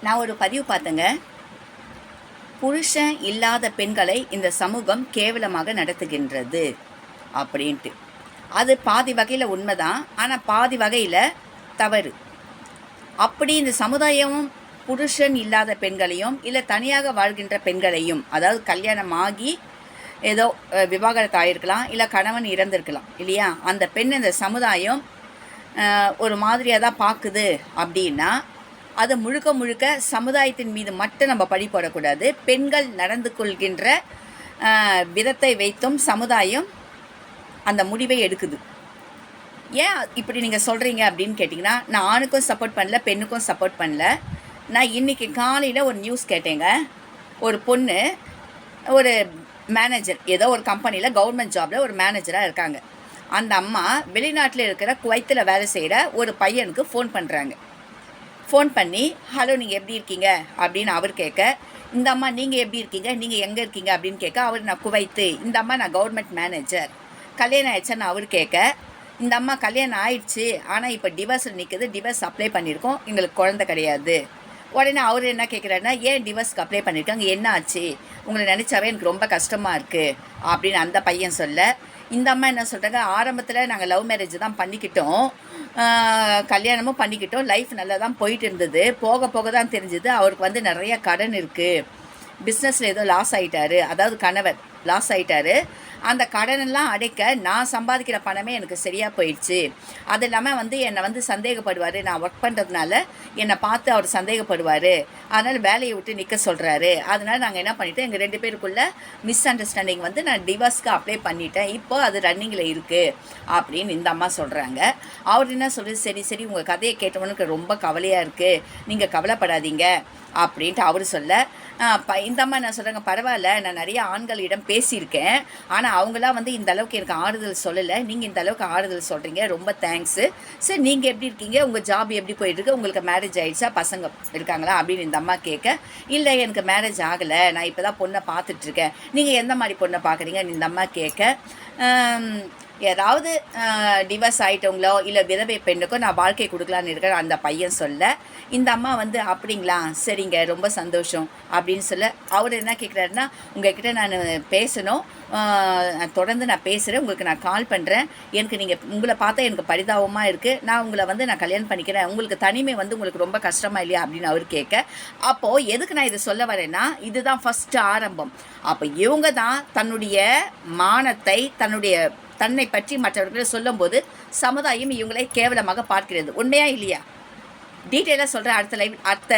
நான் ஒரு பதிவு பார்த்தேங்க. புருஷன் இல்லாத பெண்களை இந்த சமூகம் கேவலமாக நடத்துகின்றது அப்படின்ட்டு. அது பாதி வகையில் உண்மைதான், ஆனால் பாதி வகையில் தவறு. அப்படி இந்த சமுதாயம் புருஷன் இல்லாத பெண்களையும் இல்லை தனியாக வாழ்கின்ற பெண்களையும், அதாவது கல்யாணம் ஆகி ஏதோ விவாகரத்து ஆகிருக்கலாம், இல்லை கணவன் இறந்திருக்கலாம் இல்லையா, அந்த பெண் இந்த சமுதாயம் ஒரு மாதிரியாக தான் பார்க்குது அப்படின்னா அது முழுக்க முழுக்க சமுதாயத்தின் மீது மட்டும் நம்ம பழி போடக்கூடாது. பெண்கள் நடந்து கொள்கின்ற விதத்தை வைத்தும் சமுதாயம் அந்த முடிவை எடுக்குது. ஏன் இப்படி நீங்கள் சொல்கிறீங்க அப்படின்னு கேட்டிங்கன்னா, நான் ஆணுக்கும் சப்போர்ட் பண்ணல, பெண்ணுக்கும் சப்போர்ட் பண்ணல. நான் இன்றைக்கி காலையில் ஒரு நியூஸ் கேட்டேங்க. ஒரு பொண்ணு ஒரு மேனேஜர், ஏதோ ஒரு கம்பெனியில் கவர்மெண்ட் ஜாபில் ஒரு மேனேஜராக இருக்காங்க. அந்த அம்மா வெளிநாட்டில் இருக்கிற குவைத்தில் வேலை செய்கிற ஒரு பையனுக்கு ஃபோன் பண்ணுறாங்க. ஃபோன் பண்ணி, ஹலோ நீங்கள் எப்படி இருக்கீங்க அப்படின்னு அவர் கேட்க, இந்த அம்மா நீங்கள் எப்படி இருக்கீங்க, நீங்கள் எங்கே இருக்கீங்க அப்படின்னு கேட்க, அவர் நான் குவைத்து, இந்த அம்மா நான் கவர்மெண்ட் மேனேஜர், கல்யாணம் ஆயிடுச்சான்னு அவர் கேட்க, இந்த அம்மா கல்யாணம் ஆயிடுச்சு ஆனால் இப்போ டிவோர்ஸில் நிற்குது, டிவோர்ஸ் அப்ளை பண்ணியிருக்கோம், எங்களுக்கு குழந்தை கிடையாது. உடனே அவர் என்ன கேட்குறாருன்னா, ஏன் டிவோர்ஸ்க்கு அப்ளை பண்ணியிருக்காங்க, என்ன ஆச்சு, உங்களை நினச்சாவே எனக்கு ரொம்ப கஷ்டமாக இருக்குது அப்படின்னு அந்த பையன் சொல்ல, இந்த அம்மா என்ன சொல்கிறாங்க, ஆரம்பத்தில் நாங்கள் லவ் மேரேஜ் தான் பண்ணிக்கிட்டோம், கல்யாணமும் பண்ணிக்கிட்டோம், லைஃப் நல்லா தான் போயிட்டு இருந்தது. போக போக தான் தெரிஞ்சுது அவருக்கு வந்து நிறைய கடன் இருக்குது, பிஸ்னஸில் ஏதோ லாஸ் ஆகிட்டாரு, அதாவது கணவர் லாஸ் ஆகிட்டாரு. அந்த கடனெல்லாம் அடைக்க நான் சம்பாதிக்கிற பணமே எனக்கு சரியாக போயிடுச்சு. அது இல்லாமல் வந்து என்னை வந்து சந்தேகப்படுவார், நான் ஒர்க் பண்ணுறதுனால என்னை பார்த்து அவர் சந்தேகப்படுவார், அதனால் வேலையை விட்டு நிற்க சொல்கிறாரு. அதனால் நாங்கள் என்ன பண்ணிவிட்டோம், எங்கள் 2 பேருக்குள்ளே மிஸ் அண்டர்ஸ்டாண்டிங் வந்து நான் டிவோர்ஸ்க்கு அப்ளை பண்ணிட்டேன், இப்போது அது ரன்னிங்கில் இருக்குது அப்படின்னு இந்த அம்மா சொல்கிறாங்க. அவர் என்ன சொல்கிறது, சரி சரி உங்கள் கதையை கேட்டவனுக்கு ரொம்ப கவலையாக இருக்குது, நீங்கள் கவலைப்படாதீங்க அப்படின்ட்டு அவர் சொல்ல, இந்த அம்மா என்ன சொல்கிறாங்க, பரவாயில்ல நான் நிறைய ஆண்களிடம் பேசியிருக்கேன், ஆனால் அவங்களாம் வந்து இந்த அளவுக்கு எனக்கு ஆறுதல் சொல்லலை, நீங்கள் இந்த அளவுக்கு ஆறுதல் சொல்கிறீங்க, ரொம்ப தேங்க்ஸு. சரி நீங்கள் எப்படி இருக்கீங்க, உங்கள் ஜாப் எப்படி போயிட்டுருக்கு, உங்களுக்கு மேரேஜ் ஆகிடுச்சா, பசங்க இருக்காங்களா அப்படின்னு இந்த அம்மா கேட்க, இல்லை எனக்கு மேரேஜ் ஆகலை, நான் இப்போ தான் பொண்ணை பார்த்துட்ருக்கேன், நீங்கள் எந்த மாதிரி பொண்ணை பார்க்குறீங்கன்னு இந்த அம்மா கேட்க, ஏதாவது டிவோர்ஸ் ஆகிட்டவங்களோ இல்லை விதவை பெண்ணுக்கோ நான் வாழ்க்கை கொடுக்கலான்னு இருக்கிற அந்த பையன் சொல்ல, இந்த அம்மா வந்து அப்படிங்களா சரிங்க ரொம்ப சந்தோஷம் அப்படின்னு சொல்ல, அவர் என்ன கேட்குறாருன்னா, உங்கள்கிட்ட நான் பேசணும், தொடர்ந்து நான் பேசுகிறேன், உங்களுக்கு நான் கால் பண்ணுறேன், எனக்கு நீங்கள் உங்களை பார்த்தா எனக்கு பரிதாபமாக இருக்குது, நான் உங்களை வந்து நான் கல்யாணம் பண்ணிக்கிறேன், உங்களுக்கு தனிமை வந்து உங்களுக்கு ரொம்ப கஷ்டமாக இல்லையா அப்படின்னு அவர் கேட்க, அப்போது எதுக்கு நான் இதை சொல்ல வரேன்னா, இதுதான் ஃபஸ்ட்டு ஆரம்பம். அப்போ இவங்க தான் தன்னுடைய மானத்தை தன்னை பற்றி மற்றவர்களை சொல்லும்போது சமுதாயம் இவங்களை கேவலமாக பார்க்கிறது. உண்மையா இல்லையா? டீட்டெயிலாக சொல்கிறேன் அடுத்த